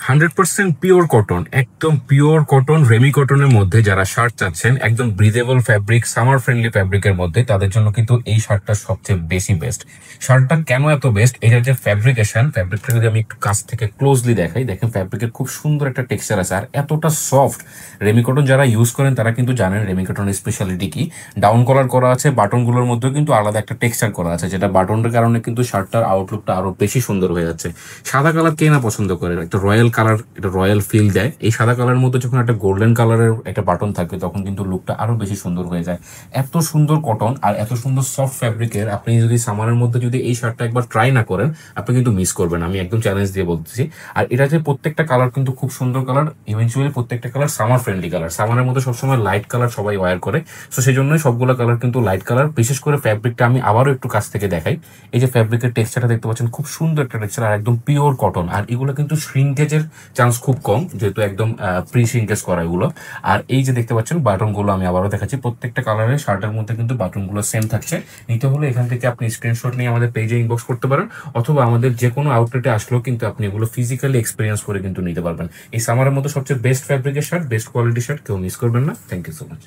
100% pure cotton, একদম pure cotton, Remi কটনের মধ্যে যারা শার্ট চাচ্ছেন একদম ব্রিদেবল ফ্যাব্রিক, সামার ফ্রেন্ডলি ফ্যাব্রিকের মধ্যে, তাদের জন্য কিন্তু এই শার্টটা সবচেয়ে বেশি বেস্ট। শার্টটা কেন এত বেস্ট, এটার যে ফ্যাব্রিকটা যদি আমি একটু কাছ থেকে ক্লোজলি দেখাই, দেখেন ফ্যাব্রিকের খুব সুন্দর একটা টেক্সচার আছে আর এতটা সফট। রেমি কটন যারা ইউজ করেন তারা কিন্তু জানেন রেমি কটনের স্পেশালিটি কি। ডাউন কলার করা আছে, বাটনগুলোর মধ্যেও কিন্তু আলাদা একটা টেক্সচার করা আছে, যেটা বাটনের কারণে কিন্তু শার্টটার আউটলুকটা আরো বেশি সুন্দর হয়ে যাচ্ছে। সাদা কালার কে না পছন্দ করে, একটা রয়্যাল কালার, একটা রয়্যাল ফিল দেয়। এই সাদা কালারের মধ্যে যখন একটা গোল্ডেন কালারের একটা বাটন থাকবে তখন কিন্তু লুকটা আরো বেশি সুন্দর হয়ে যায়। এত সুন্দর কটন আর এত সুন্দর সফট ফ্যাব্রিকের, আপনি যদি সামারের মধ্যে যদি এই শার্টটা একবার ট্রাই না করেন আপনি কিন্তু মিস করবেন, আমি একদম চ্যালেঞ্জ দিয়ে বলতেছি। আর এটা যে প্রত্যেকটা কালার কিন্তু খুব সুন্দর কালার, ইভেনচুয়ালি প্রত্যেকটা কালার সামার ফ্রেন্ডলি কালার। সামারের মধ্যে সবসময় লাইট কালার সবাই ওয়্যার করে, সো সেই জন্যই সবগুলো কালার কিন্তু লাইট কালার। বিশেষ করে ফ্যাব্রিকটা আমি আবারও একটু কাছ থেকে দেখাই। এই যে ফ্যাব্রিকের টেক্সচারটা দেখতে পাচ্ছেন, খুব সুন্দর একটা টেক্সচার আর একদম পিওর কটন। আর এগুলো কিন্তু শ্রিঙ্কেজের চান্স খুব কম, যেহেতু একদম প্রি শ্রিঙ্কেজ করা এগুলো। আর এই যে দেখতে পাচ্ছেন বাটনগুলো, আমি আবারও দেখাচ্ছি, প্রত্যেকটা কালারের শার্টের মধ্যে কিন্তু বাটনগুলো সেম থাকছে। নিতে হলে এখান থেকে আপনি স্ক্রিনশট নিয়ে আমাদের পেজে ইনবক্স করতে পারেন, অথবা আমাদের যে কোনো আউটলেটে আসলেও কিন্তু আপনি এগুলো ফিজিক্যালি এক্সপিরিয়েন্স করে কিন্তু নিতে পারবেন। এই সামারের মতো সবচেয়ে বেস্ট ফ্যাব্রিকের শার্ট, বেস্ট কোয়ালিটি শার্ট, কেউ মিস করবেন না। Thank you so much.